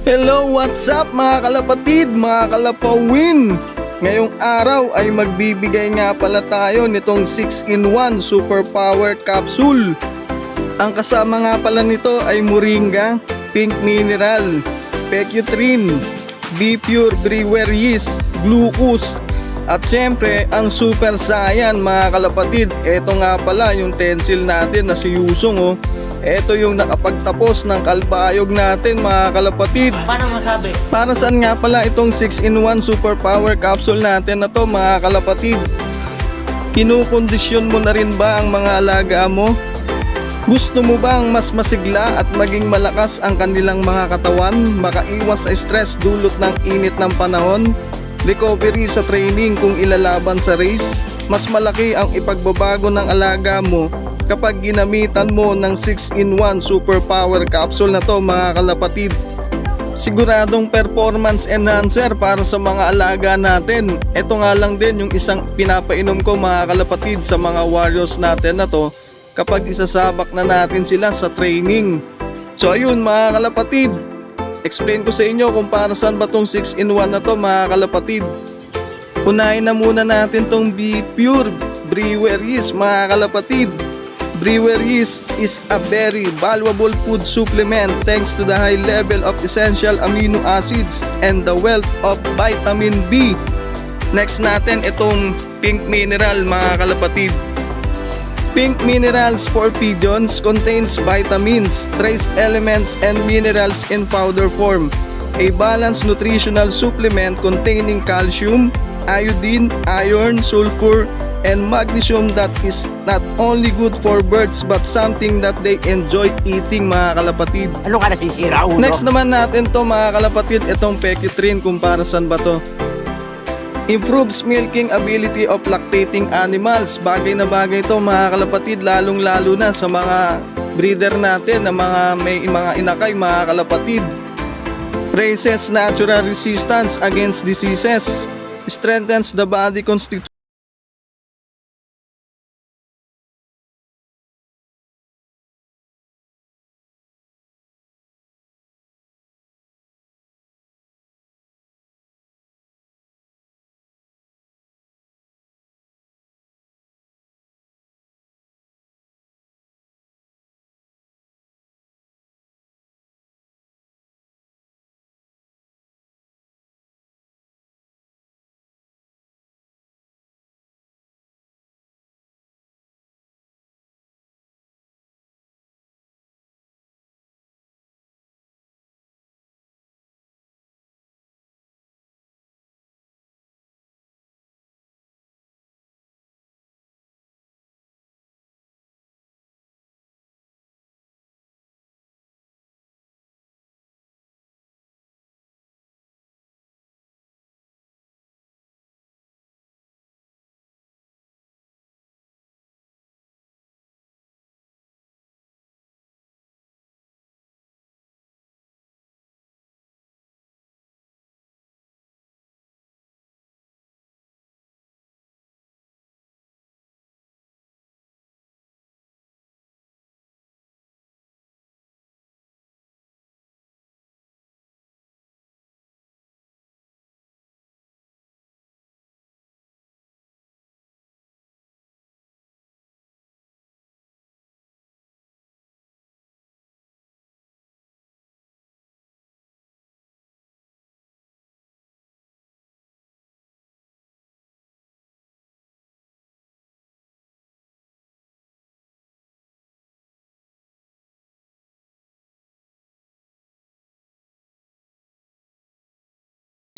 Hello, what's up mga kalapatid, mga kalapawin? Ngayong araw ay magbibigay nga pala tayo nitong 6-in-1 Superpower Capsule. Ang kasama nga pala nito ay Moringa, Pink Mineral, Pecutrin, B-Pure Brewer Yeast, Glucose, at syempre ang Super Saiyan mga kalapatid. Ito nga pala yung tensil natin na si Yusong oh. Ito yung nakapagtapos ng kalbayog natin mga kalapatid. Paano masabi? Para saan nga pala itong 6-in-1 Superpower Capsule natin na to mga kalapatid? Kinukondisyon mo na rin ba ang mga alaga mo? Gusto mo bang mas masigla at maging malakas ang kanilang mga katawan? Makaiwas sa stress dulot ng init ng panahon? Recovery sa training kung ilalaban sa race? Mas malaki ang ipagbabago ng alaga mo kapag ginamitan mo ng 6-in-1 Superpower Capsule na to mga kalapatid. Siguradong performance enhancer para sa mga alaga natin. Ito nga lang din yung isang pinapainom ko mga kalapatid sa mga warriors natin na to kapag isasabak na natin sila sa training. So ayun mga kalapatid, explain ko sa inyo kung para saan ba tong 6-in-1 na to mga kalapatid. Unahin na muna natin tong B-Pure Brewer Yeast mga kalapatid. Brewer Yeast is a very valuable food supplement thanks to the high level of essential amino acids and the wealth of vitamin B. Next natin itong Pink Mineral mga kalapatid. Pink Minerals for Pigeons contains vitamins, trace elements and minerals in powder form. A balanced nutritional supplement containing calcium, iodine, iron, sulfur, and magnesium that is not only good for birds but something that they enjoy eating mga kalapatid. Ano ka nasisira, ulo? Next naman natin to mga kalapatid, itong Pecutrin. Kung para saan ba to? Improves milking ability of lactating animals. Bagay na bagay to mga kalapatid, lalong lalo na sa mga breeder natin na may mga inakay mga kalapatid. Raises natural resistance against diseases. Strengthens the body constitution.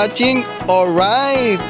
Watching. Alright,